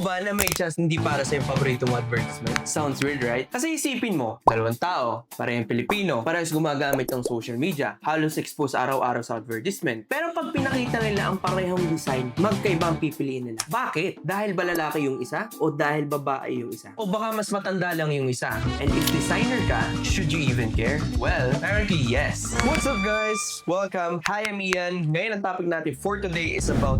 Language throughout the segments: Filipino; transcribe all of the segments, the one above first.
ba na may chance hindi para sa yung paborito mong advertisement? Sounds weird, right? Kasi isipin mo, dalawang tao, parehong Pilipino, parehas gumagamit ng social media, halos expose araw-araw sa advertisement. Pero pag pinakita nila ang parehong design, magkaiba ang pipiliin nila. Bakit? Dahil ba lalaki yung isa? O dahil babae yung isa? O baka mas matanda lang yung isa? And if designer ka, should you even care? Well, apparently yes. What's up guys? Welcome. Hi, I'm Ian. Ngayon ang topic natin for today is about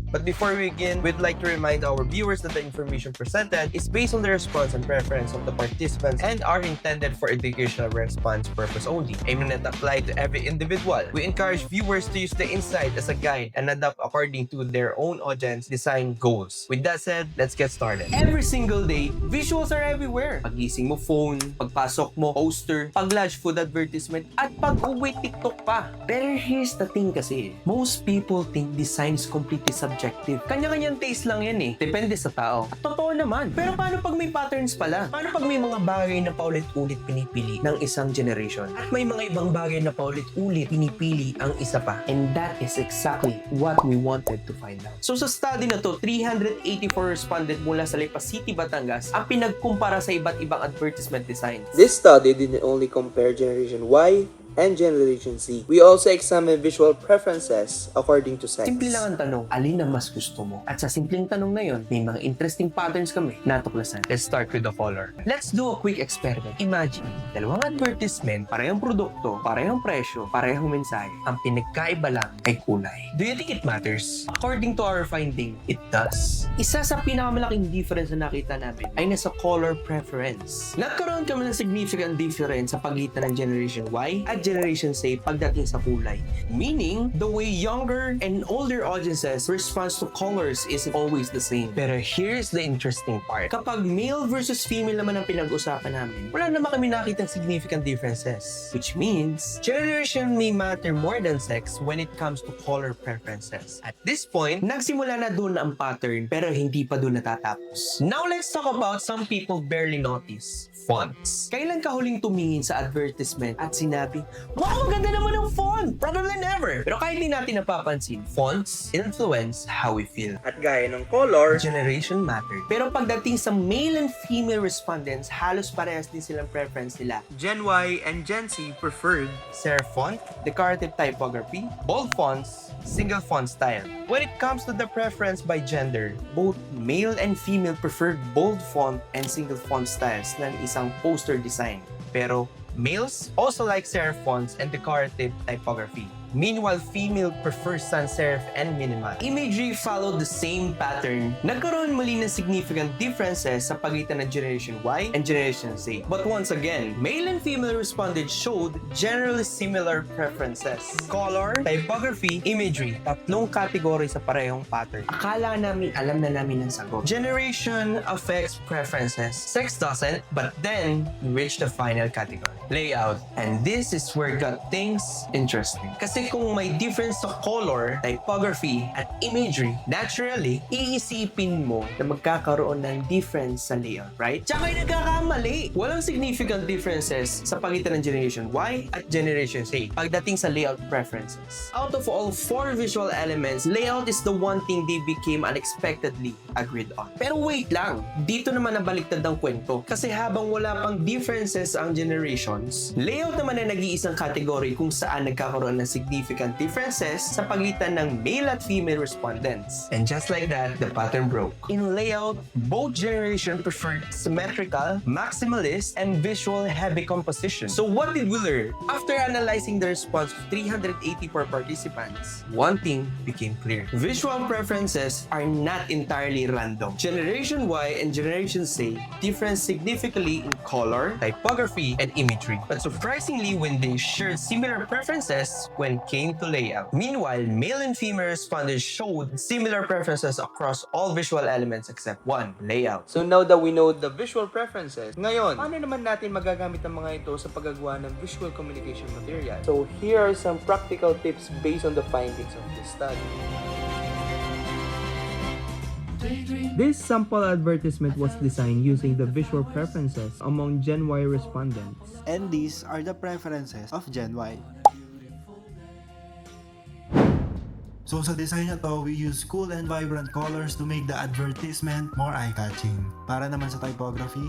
But before we begin, we'd like to remind our viewers that the information presented is based on the response and preference of the participants and are intended for educational response purpose only, and may not apply to every individual. We encourage viewers to use the insight as a guide and adapt according to their own audience design goals. With that said, let's get started. Every single day, visuals are everywhere. Pagising mo phone, pagpasok mo poster, pag-lunch food advertisement, at pag-uwi TikTok pa. Pero here's the thing kasi, most people think design is completely subjective. Kanya-kanyang taste lang yan eh. Depende sa tao. At totoo naman. Pero paano pag may patterns pala? Paano pag may mga bagay na paulit-ulit pinipili ng isang generation? At may mga ibang bagay na paulit-ulit pinipili ang isa pa? And that is exactly what we wanted to find out. So sa study na to, 384 respondent mula sa Lipa City, Batangas ang pinagkumpara sa iba't ibang advertisement designs. This study didn't only compare Generation Y and Generation Z. We also examine visual preferences according to sex. Simple lang ang tanong, alin ang mas gusto mo? At sa simpleng tanong na yon, may mga interesting patterns kami natuklasan. Let's start with the color. Let's do a quick experiment. Imagine, dalawang advertisement, parehong produkto, parehong presyo, parehong mensahe. Ang pinagkaiba lang ay kulay. Do you think it matters? According to our finding, it does. Isa sa pinakamalaking difference na nakita namin ay nasa color preference. Nagkaroon kami ng significant difference sa pagitan ng Generation Y at Generation Z pagdating sa kulay. Meaning, the way younger and older audiences response to colors isn't always the same. Pero here's the interesting part. Kapag male versus female naman ang pinag-usapan namin, wala naman kami nakitang significant differences. Which means, generation may matter more than sex when it comes to color preferences. At this point, nagsimula na doon ang pattern pero hindi pa doon natatapos. Now let's talk about some people barely notice. Fonts. Kailan ka huling tumingin sa advertisement at sinabi, wow, ang ganda naman ng font! Probably never! Pero kahit di natin napapansin, fonts influence how we feel. At gaya ng color, Generation mattered. Pero pagdating sa male and female respondents, halos parehas din silang preference nila. Gen Y and Gen Z preferred Serif font, decorative typography, bold fonts, single font style. When it comes to the preference by gender, both male and female preferred bold font and single font styles ng isang poster design. Pero males also like serif fonts and decorative typography. Meanwhile, female prefers sans serif and minimal. Imagery followed the same pattern. Nagkaroon muli ng significant differences sa pagitan ng Generation Y and Generation Z. But once again, male and female respondents showed generally similar preferences. Color, typography, imagery. Tatlong category sa parehong pattern. Akala namin alam na namin ang sagot. Generation affects preferences. Sex doesn't, but then we reach the final category. Layout. And this is where got things interesting. Kasi kung may difference sa color, typography, at imagery, naturally, iisipin mo na magkakaroon ng difference sa layout, right? Tsaka ay nagkakamali! Walang significant differences sa pagitan ng Generation Y at Generation Z pagdating sa layout preferences. Out of all four visual elements, layout is the one thing they became unexpectedly agreed on. Pero wait lang, dito naman nabaliktad ang kwento. Kasi habang wala pang differences ang generations, layout naman na nag-iisang category kung saan nagkakaroon ng significant differences sa pagitan ng male at female respondents. And just like that, the pattern broke. In layout, both generations preferred symmetrical, maximalist, and visual-heavy composition. So what did we learn? After analyzing the response of 384 participants, one thing became clear. Visual preferences are not entirely random. Generation Y and Generation Z differ significantly in color, typography, and imagery. But surprisingly, when they shared similar preferences when came to layout. Meanwhile, male and female respondents showed similar preferences across all visual elements except one, layout. So now that we know the visual preferences, ngayon, paano naman natin magagamit ang mga ito sa paggagawa ng visual communication material? So here are some practical tips based on the findings of this study. This sample advertisement was designed using the visual preferences among Gen Y respondents. And these are the preferences of Gen Y. So sa design na to, we use cool and vibrant colors to make the advertisement more eye-catching. Para naman sa typography,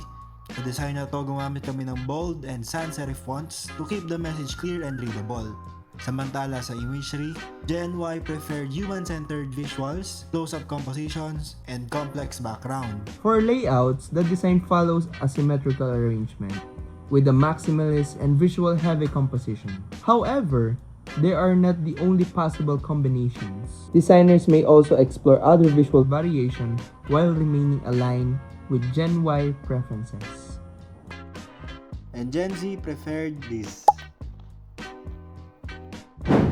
sa design na to, gumamit kami ng bold and sans serif fonts to keep the message clear and readable. Samantala sa imagery, Gen Y preferred human-centered visuals, close-up compositions, and complex background. For layouts, the design follows a symmetrical arrangement with a maximalist and visual-heavy composition. However, they are not the only possible combinations. Designers may also explore other visual variation while remaining aligned with Gen Y preferences. And Gen Z preferred this.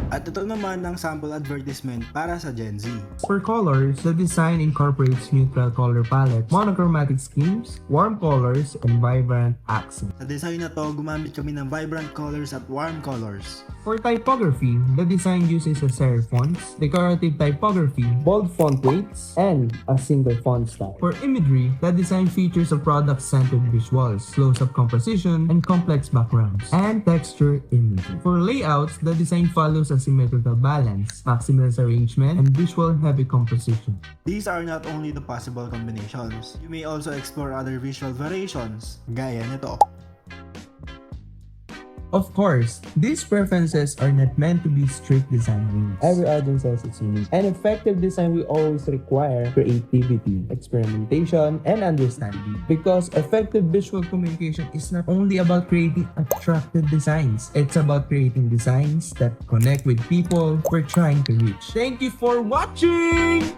At ito naman ang sample advertisement para sa Gen Z. For colors, the design incorporates neutral color palettes, monochromatic schemes, warm colors, and vibrant accents. Sa design na to, gumamit kami ng vibrant colors at warm colors. For typography, the design uses a serif fonts, decorative typography, bold font weights, and a single font style. For imagery, the design features a product-centered visuals, close-up composition, and complex backgrounds, and texture imagery. For layouts, the design follows a symmetrical balance, maximalist arrangement, and visual-heavy composition. These are not only the possible combinations. You may also explore other visual variations, gaya nito. Of course, these preferences are not meant to be strict design rules. Every audience has its unique. And effective design will always require creativity, experimentation, and understanding. Because effective visual communication is not only about creating attractive designs, it's about creating designs that connect with people we're trying to reach. Thank you for watching!